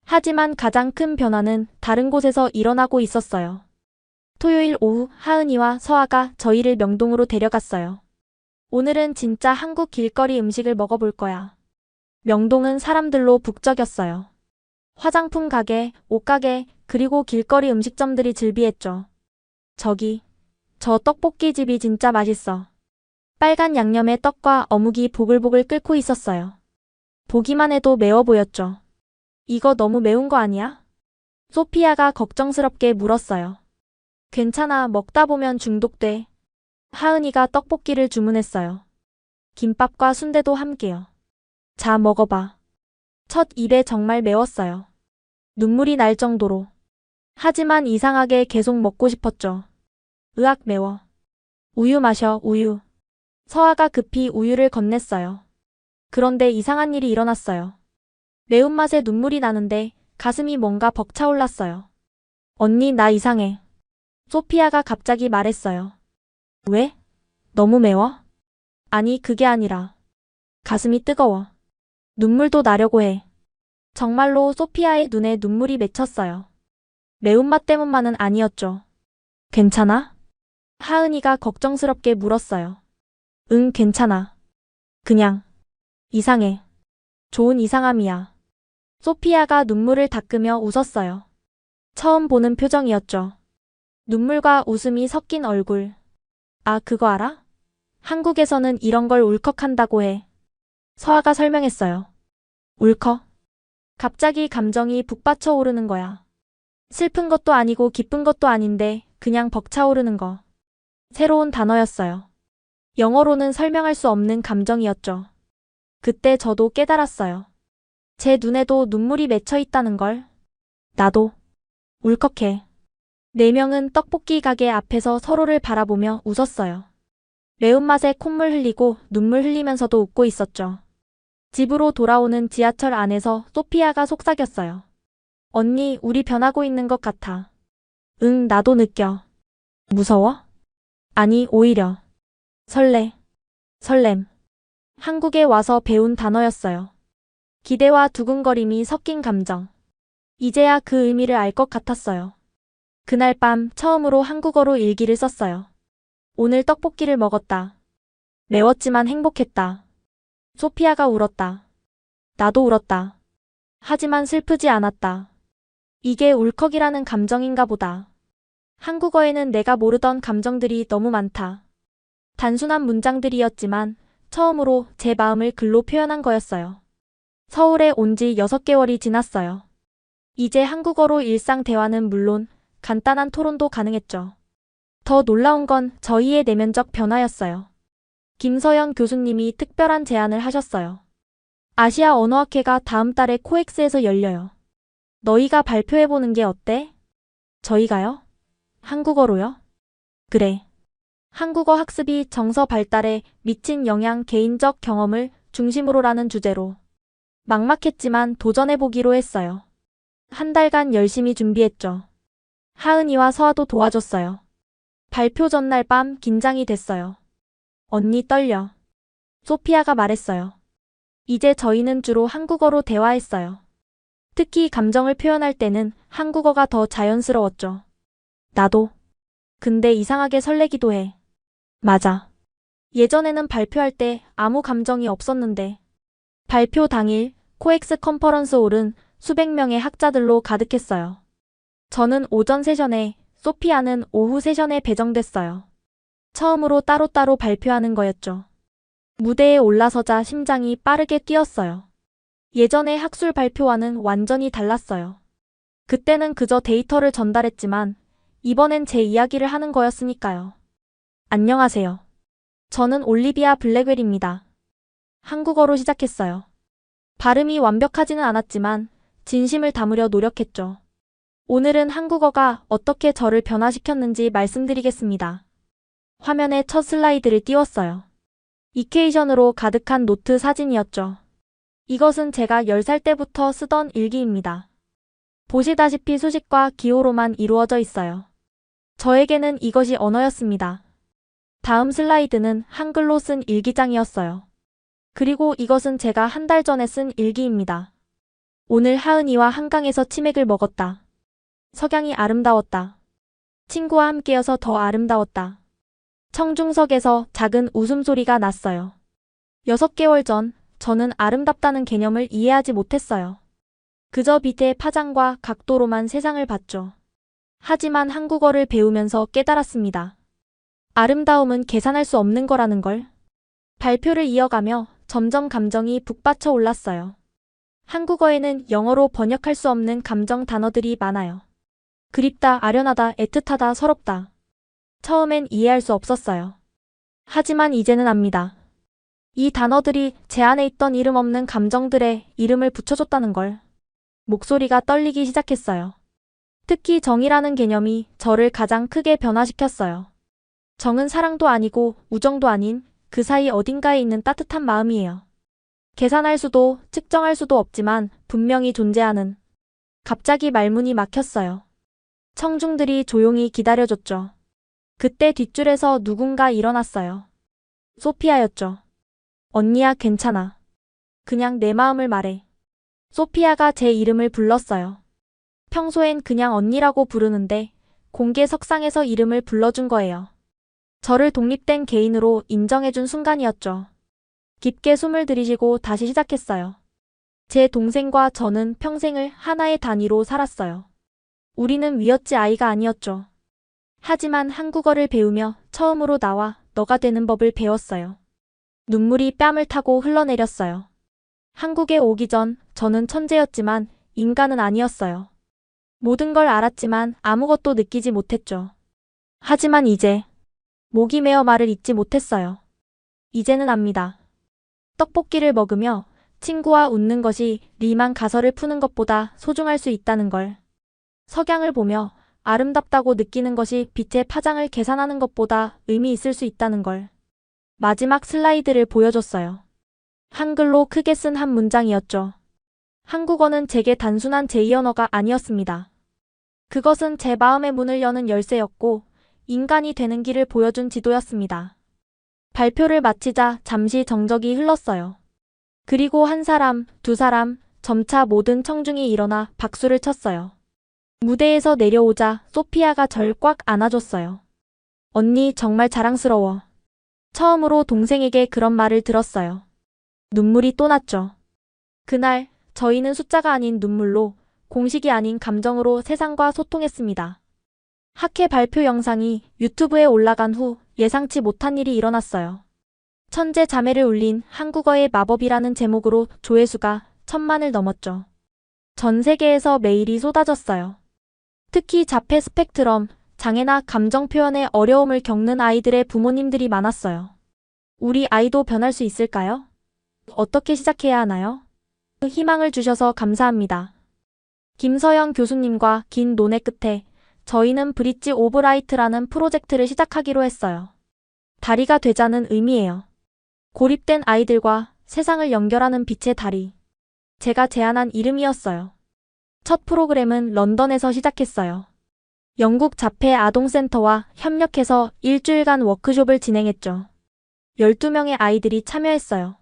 하지만 가장 큰 변화는 다른 곳에서 일어나고 있었어요. 토요일 오후 하은이와 서아가 저희를 명동으로 데려갔어요. 오늘은 진짜 한국 길거리 음식을 먹어볼 거야. 명동은 사람들로 북적였어요. 화장품 가게, 옷가게, 그리고 길거리 음식점들이 즐비했죠. 저 떡볶이 집이 진짜 맛있어. 빨간 양념에 떡과 어묵이 보글보글 끓고 있었어요. 보기만 해도 매워 보였죠. 이거 너무 매운 거 아니야? 소피아가 걱정스럽게 물었어요. 괜찮아, 먹다 보면 중독돼. 하은이가 떡볶이를 주문했어요. 김밥과 순대도 함께요. 자, 먹어봐. 첫 입에 정말 매웠어요. 눈물이 날 정도로. 하지만 이상하게 계속 먹고 싶었죠. 으악, 매워. 우유 마셔, 우유. 서아가 급히 우유를 건넸어요. 그런데 이상한 일이 일어났어요. 매운맛에 눈물이 나는데 가슴이 뭔가 벅차올랐어요. 언니, 나 이상해. 소피아가 갑자기 말했어요. 왜? 너무 매워? 아니, 그게 아니라. 가슴이 뜨거워. 눈물도 나려고 해. 정말로 소피아의 눈에 눈물이 맺혔어요. 매운맛 때문만은 아니었죠. 괜찮아? 하은이가 걱정스럽게 물었어요. 응, 괜찮아. 그냥 이상해. 좋은 이상함이야. 소피아가 눈물을 닦으며 웃었어요. 처음 보는 표정이었죠. 눈물과 웃음이 섞인 얼굴. 아, 그거 알아? 한국에서는 이런 걸 울컥한다고 해. 서아가 설명했어요. 울컥? 갑자기 감정이 북받쳐 오르는 거야. 슬픈 것도 아니고 기쁜 것도 아닌데 그냥 벅차오르는 거. 새로운 단어였어요. 영어로는 설명할 수 없는 감정이었죠. 그때 저도 깨달았어요. 제 눈에도 눈물이 맺혀 있다는 걸. 나도 울컥해. 4명은 떡볶이 가게 앞에서 서로를 바라보며 웃었어요. 매운맛에 콧물 흘리고 눈물 흘리면서도 웃고 있었죠. 집으로 돌아오는 지하철 안에서 소피아가 속삭였어요. 언니, 우리 변하고 있는 것 같아. 응, 나도 느껴. 무서워? 아니, 오히려. 설레. 설렘. 한국에 와서 배운 단어였어요. 기대와 두근거림이 섞인 감정. 이제야 그 의미를 알 것 같았어요. 그날 밤 처음으로 한국어로 일기를 썼어요. 오늘 떡볶이를 먹었다. 매웠지만 행복했다. 소피아가 울었다. 나도 울었다. 하지만 슬프지 않았다. 이게 울컥이라는 감정인가 보다. 한국어에는 내가 모르던 감정들이 너무 많다. 단순한 문장들이었지만 처음으로 제 마음을 글로 표현한 거였어요. 서울에 온 지 6개월이 지났어요. 이제 한국어로 일상 대화는 물론 간단한 토론도 가능했죠. 더 놀라운 건 저희의 내면적 변화였어요. 김서연 교수님이 특별한 제안을 하셨어요. 아시아 언어학회가 다음 달에 코엑스에서 열려요. 너희가 발표해보는 게 어때? 저희가요? 한국어로요? 그래. 한국어 학습이 정서 발달에 미친 영향 개인적 경험을 중심으로라는 주제로. 막막했지만 도전해보기로 했어요. 한 달간 열심히 준비했죠. 하은이와 서아도 도와줬어요. 발표 전날 밤 긴장이 됐어요. 언니 떨려. 소피아가 말했어요. 이제 저희는 주로 한국어로 대화했어요. 특히 감정을 표현할 때는 한국어가 더 자연스러웠죠. 나도. 근데 이상하게 설레기도 해. 맞아. 예전에는 발표할 때 아무 감정이 없었는데 발표 당일 코엑스 컨퍼런스 홀은 수백 명의 학자들로 가득했어요. 저는 오전 세션에, 소피아는 오후 세션에 배정됐어요. 처음으로 따로따로 발표하는 거였죠. 무대에 올라서자 심장이 빠르게 뛰었어요. 예전의 학술 발표와는 완전히 달랐어요. 그때는 그저 데이터를 전달했지만 이번엔 제 이야기를 하는 거였으니까요. 안녕하세요. 저는 올리비아 블랙웰입니다. 한국어로 시작했어요. 발음이 완벽하지는 않았지만 진심을 담으려 노력했죠. 오늘은 한국어가 어떻게 저를 변화시켰는지 말씀드리겠습니다. 화면에 첫 슬라이드를 띄웠어요. 이케이션으로 가득한 노트 사진이었죠. 이것은 제가 10살 때부터 쓰던 일기입니다. 보시다시피 수식과 기호로만 이루어져 있어요. 저에게는 이것이 언어였습니다. 다음 슬라이드는 한글로 쓴 일기장이었어요. 그리고 이것은 제가 한 달 전에 쓴 일기입니다. 오늘 하은이와 한강에서 치맥을 먹었다. 석양이 아름다웠다. 친구와 함께여서 더 아름다웠다. 청중석에서 작은 웃음소리가 났어요. 6개월 전 저는 아름답다는 개념을 이해하지 못했어요. 그저 빛의 파장과 각도로만 세상을 봤죠. 하지만 한국어를 배우면서 깨달았습니다. 아름다움은 계산할 수 없는 거라는 걸. 발표를 이어가며 점점 감정이 북받쳐 올랐어요. 한국어에는 영어로 번역할 수 없는 감정 단어들이 많아요. 그립다, 아련하다, 애틋하다, 서럽다. 처음엔 이해할 수 없었어요. 하지만 이제는 압니다. 이 단어들이 제 안에 있던 이름 없는 감정들의 이름을 붙여줬다는 걸. 목소리가 떨리기 시작했어요. 특히 정이라는 개념이 저를 가장 크게 변화시켰어요. 정은 사랑도 아니고 우정도 아닌 그 사이 어딘가에 있는 따뜻한 마음이에요. 계산할 수도 측정할 수도 없지만 분명히 존재하는. 갑자기 말문이 막혔어요. 청중들이 조용히 기다려줬죠. 그때 뒷줄에서 누군가 일어났어요. 소피아였죠. 언니야, 괜찮아. 그냥 내 마음을 말해. 소피아가 제 이름을 불렀어요. 평소엔 그냥 언니라고 부르는데 공개석상에서 이름을 불러준 거예요. 저를 독립된 개인으로 인정해준 순간이었죠. 깊게 숨을 들이쉬고 다시 시작했어요. 제 동생과 저는 평생을 하나의 단위로 살았어요. 우리는 위어치 아이가 아니었죠. 하지만 한국어를 배우며 처음으로 나와 너가 되는 법을 배웠어요. 눈물이 뺨을 타고 흘러내렸어요. 한국에 오기 전 저는 천재였지만 인간은 아니었어요. 모든 걸 알았지만 아무것도 느끼지 못했죠. 하지만 이제 목이 메어 말을 잇지 못했어요. 이제는 압니다. 떡볶이를 먹으며 친구와 웃는 것이 리만 가설을 푸는 것보다 소중할 수 있다는 걸. 석양을 보며 아름답다고 느끼는 것이 빛의 파장을 계산하는 것보다 의미 있을 수 있다는 걸. 마지막 슬라이드를 보여줬어요. 한글로 크게 쓴 한 문장이었죠. 한국어는 제게 단순한 제2 언어가 아니었습니다. 그것은 제 마음의 문을 여는 열쇠였고 인간이 되는 길을 보여준 지도였습니다. 발표를 마치자 잠시 정적이 흘렀어요. 그리고 한 사람, 두 사람, 점차 모든 청중이 일어나 박수를 쳤어요. 무대에서 내려오자 소피아가 절 꽉 안아줬어요. 언니 정말 자랑스러워. 처음으로 동생에게 그런 말을 들었어요. 눈물이 또 났죠. 그날 저희는 숫자가 아닌 눈물로, 공식이 아닌 감정으로 세상과 소통했습니다. 학회 발표 영상이 유튜브에 올라간 후 예상치 못한 일이 일어났어요. 천재 자매를 울린 한국어의 마법이라는 제목으로 조회수가 1000만을 넘었죠. 전 세계에서 메일이 쏟아졌어요. 특히 자폐 스펙트럼, 장애나 감정 표현에 어려움을 겪는 아이들의 부모님들이 많았어요. 우리 아이도 변할 수 있을까요? 어떻게 시작해야 하나요? 희망을 주셔서 감사합니다. 김서영 교수님과 긴 논의 끝에 저희는 브릿지 오브 라이트라는 프로젝트를 시작하기로 했어요. 다리가 되자는 의미예요. 고립된 아이들과 세상을 연결하는 빛의 다리. 제가 제안한 이름이었어요. 첫 프로그램은 런던에서 시작했어요. 영국 자폐 아동센터와 협력해서 일주일간 워크숍을 진행했죠. 12명의 아이들이 참여했어요.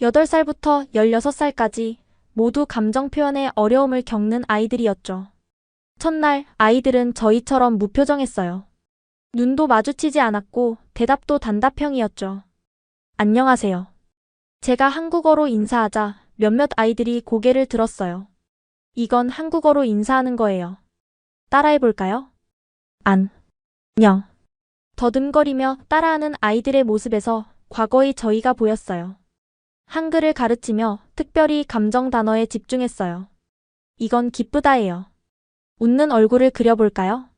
8살부터 16살까지 모두 감정 표현에 어려움을 겪는 아이들이었죠. 첫날 아이들은 저희처럼 무표정했어요. 눈도 마주치지 않았고 대답도 단답형이었죠. 안녕하세요. 제가 한국어로 인사하자 몇몇 아이들이 고개를 들었어요. 이건 한국어로 인사하는 거예요. 따라해볼까요? 녕. 더듬거리며 따라하는 아이들의 모습에서 과거의 저희가 보였어요. 한글을 가르치며 특별히 감정 단어에 집중했어요. 이건 기쁘다예요. 웃는 얼굴을 그려볼까요?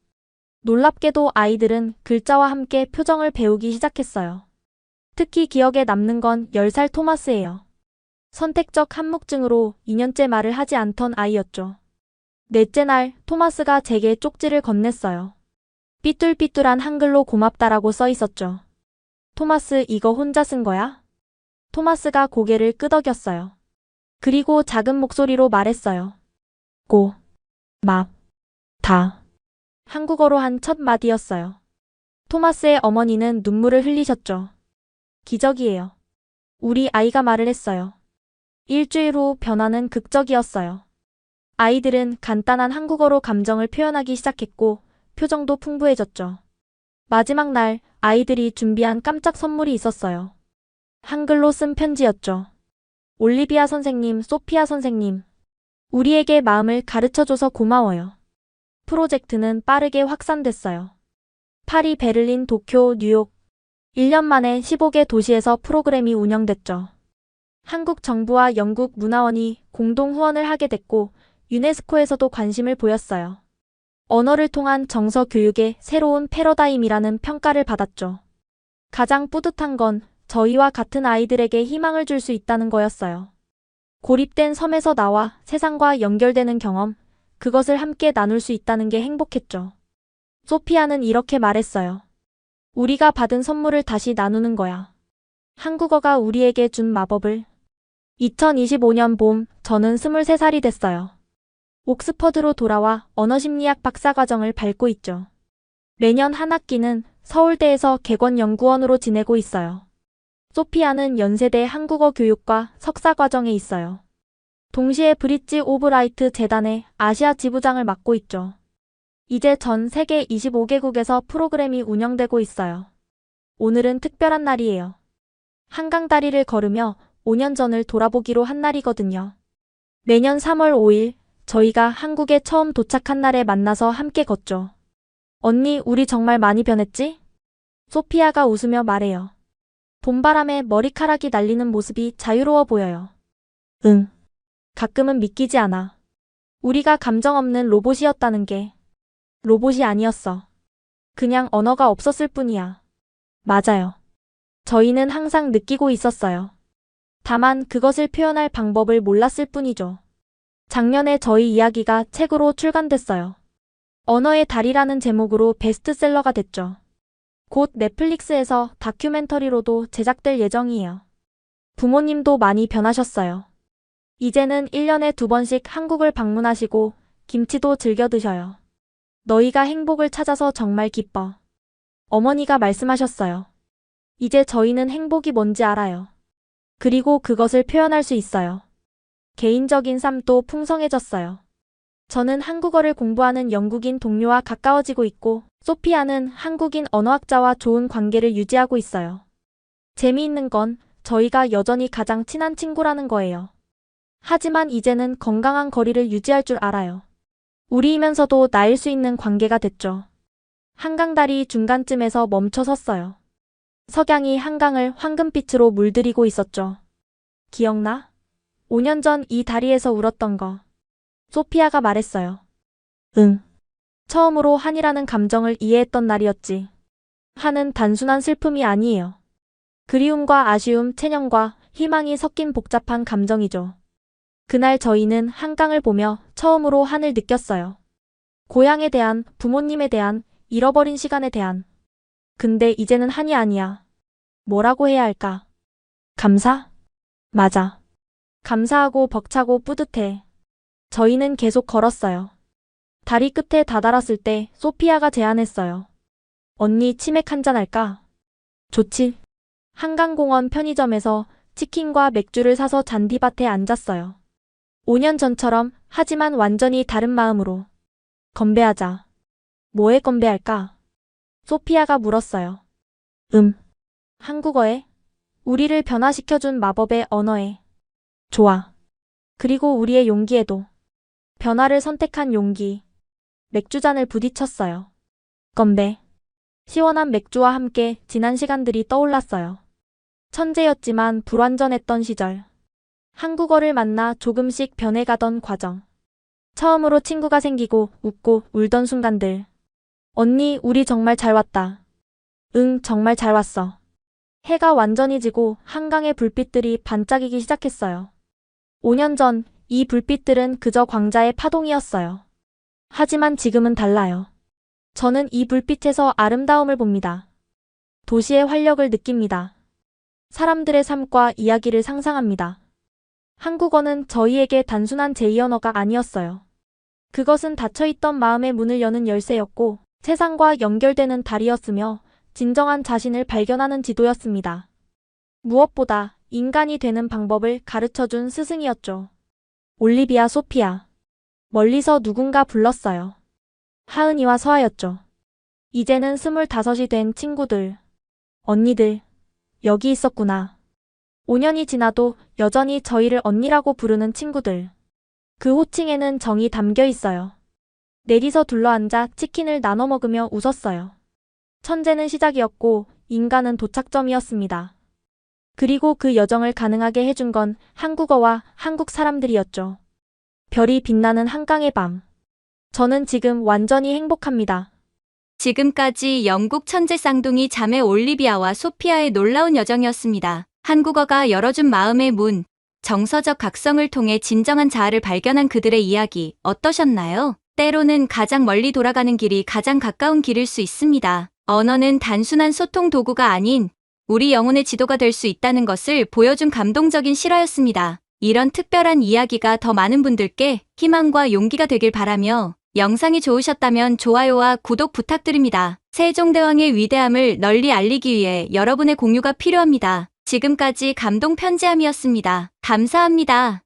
놀랍게도 아이들은 글자와 함께 표정을 배우기 시작했어요. 특히 기억에 남는 건 10살 토마스예요. 선택적 한묵증으로 2년째 말을 하지 않던 아이였죠. 넷째 날 토마스가 제게 쪽지를 건넸어요. 삐뚤삐뚤한 한글로 고맙다라고 써 있었죠. 토마스 이거 혼자 쓴 거야? 토마스가 고개를 끄덕였어요. 그리고 작은 목소리로 말했어요. 다. 한국어로 한 첫 마디였어요. 토마스의 어머니는 눈물을 흘리셨죠. 기적이에요. 우리 아이가 말을 했어요. 일주일 후 변화는 극적이었어요. 아이들은 간단한 한국어로 감정을 표현하기 시작했고 표정도 풍부해졌죠. 마지막 날 아이들이 준비한 깜짝 선물이 있었어요. 한글로 쓴 편지였죠. 올리비아 선생님, 소피아 선생님. 우리에게 마음을 가르쳐줘서 고마워요. 프로젝트는 빠르게 확산됐어요. 파리, 베를린, 도쿄, 뉴욕. 1년 만에 15개 도시에서 프로그램이 운영됐죠. 한국 정부와 영국 문화원이 공동 후원을 하게 됐고 유네스코에서도 관심을 보였어요. 언어를 통한 정서 교육의 새로운 패러다임이라는 평가를 받았죠. 가장 뿌듯한 건 저희와 같은 아이들에게 희망을 줄 수 있다는 거였어요. 고립된 섬에서 나와 세상과 연결되는 경험, 그것을 함께 나눌 수 있다는 게 행복했죠. 소피아는 이렇게 말했어요. 우리가 받은 선물을 다시 나누는 거야. 한국어가 우리에게 준 마법을. 2025년 봄, 저는 23살이 됐어요. 옥스퍼드로 돌아와 언어심리학 박사과정을 밟고 있죠. 매년 한 학기는 서울대에서 객원연구원으로 지내고 있어요. 소피아는 연세대 한국어 교육과 석사과정에 있어요. 동시에 브릿지 오브 라이트 재단의 아시아 지부장을 맡고 있죠. 이제 전 세계 25개국에서 프로그램이 운영되고 있어요. 오늘은 특별한 날이에요. 한강다리를 걸으며 5년 전을 돌아보기로 한 날이거든요. 매년 3월 5일 저희가 한국에 처음 도착한 날에 만나서 함께 걷죠. 언니, 우리 정말 많이 변했지? 소피아가 웃으며 말해요. 봄바람에 머리카락이 날리는 모습이 자유로워 보여요. 응. 가끔은 믿기지 않아. 우리가 감정 없는 로봇이었다는 게. 로봇이 아니었어. 그냥 언어가 없었을 뿐이야. 맞아요. 저희는 항상 느끼고 있었어요. 다만 그것을 표현할 방법을 몰랐을 뿐이죠. 작년에 저희 이야기가 책으로 출간됐어요. 언어의 달이라는 제목으로 베스트셀러가 됐죠. 곧 넷플릭스에서 다큐멘터리로도 제작될 예정이에요. 부모님도 많이 변하셨어요. 이제는 1년에 2번씩 한국을 방문하시고 김치도 즐겨 드셔요. 너희가 행복을 찾아서 정말 기뻐. 어머니가 말씀하셨어요. 이제 저희는 행복이 뭔지 알아요. 그리고 그것을 표현할 수 있어요. 개인적인 삶도 풍성해졌어요. 저는 한국어를 공부하는 영국인 동료와 가까워지고 있고, 소피아는 한국인 언어학자와 좋은 관계를 유지하고 있어요. 재미있는 건 저희가 여전히 가장 친한 친구라는 거예요. 하지만 이제는 건강한 거리를 유지할 줄 알아요. 우리이면서도 나일 수 있는 관계가 됐죠. 한강다리 중간쯤에서 멈춰 섰어요. 석양이 한강을 황금빛으로 물들이고 있었죠. 기억나? 5년 전 이 다리에서 울었던 거. 소피아가 말했어요. 응. 처음으로 한이라는 감정을 이해했던 날이었지. 한은 단순한 슬픔이 아니에요. 그리움과 아쉬움, 체념과 희망이 섞인 복잡한 감정이죠. 그날 저희는 한강을 보며 처음으로 한을 느꼈어요. 고향에 대한, 부모님에 대한, 잃어버린 시간에 대한. 근데 이제는 한이 아니야. 뭐라고 해야 할까? 감사? 맞아. 감사하고 벅차고 뿌듯해. 저희는 계속 걸었어요. 다리 끝에 다다랐을 때 소피아가 제안했어요. 언니 치맥 한잔 할까? 좋지. 한강공원 편의점에서 치킨과 맥주를 사서 잔디밭에 앉았어요. 5년 전처럼 하지만 완전히 다른 마음으로. 건배하자. 뭐에 건배할까? 소피아가 물었어요. 한국어에? 우리를 변화시켜준 마법의 언어에. 좋아. 그리고 우리의 용기에도. 변화를 선택한 용기. 맥주잔을 부딪혔어요. 건배. 시원한 맥주와 함께 지난 시간들이 떠올랐어요. 천재였지만 불완전했던 시절. 한국어를 만나 조금씩 변해가던 과정. 처음으로 친구가 생기고 웃고 울던 순간들. 언니, 우리 정말 잘 왔다. 응, 정말 잘 왔어. 해가 완전히 지고 한강의 불빛들이 반짝이기 시작했어요. 5년 전 이 불빛들은 그저 광자의 파동이었어요. 하지만 지금은 달라요. 저는 이 불빛에서 아름다움을 봅니다. 도시의 활력을 느낍니다. 사람들의 삶과 이야기를 상상합니다. 한국어는 저희에게 단순한 제2언어가 아니었어요. 그것은 닫혀있던 마음의 문을 여는 열쇠였고 세상과 연결되는 다리였으며 진정한 자신을 발견하는 지도였습니다. 무엇보다 인간이 되는 방법을 가르쳐준 스승이었죠. 올리비아 소피아. 멀리서 누군가 불렀어요. 하은이와 서아였죠. 이제는 25이 된 친구들. 언니들. 여기 있었구나. 5년이 지나도 여전히 저희를 언니라고 부르는 친구들. 그 호칭에는 정이 담겨 있어요. 내리서 둘러앉아 치킨을 나눠 먹으며 웃었어요. 천재는 시작이었고 인간은 도착점이었습니다. 그리고 그 여정을 가능하게 해준 건 한국어와 한국 사람들이었죠. 별이 빛나는 한강의 밤. 저는 지금 완전히 행복합니다. 지금까지 영국 천재 쌍둥이 자매 올리비아와 소피아의 놀라운 여정이었습니다. 한국어가 열어준 마음의 문, 정서적 각성을 통해 진정한 자아를 발견한 그들의 이야기 어떠셨나요? 때로는 가장 멀리 돌아가는 길이 가장 가까운 길일 수 있습니다. 언어는 단순한 소통 도구가 아닌 우리 영혼의 지도가 될 수 있다는 것을 보여준 감동적인 실화였습니다. 이런 특별한 이야기가 더 많은 분들께 희망과 용기가 되길 바라며 영상이 좋으셨다면 좋아요와 구독 부탁드립니다. 세종대왕의 위대함을 널리 알리기 위해 여러분의 공유가 필요합니다. 지금까지 감동 편지함이었습니다. 감사합니다.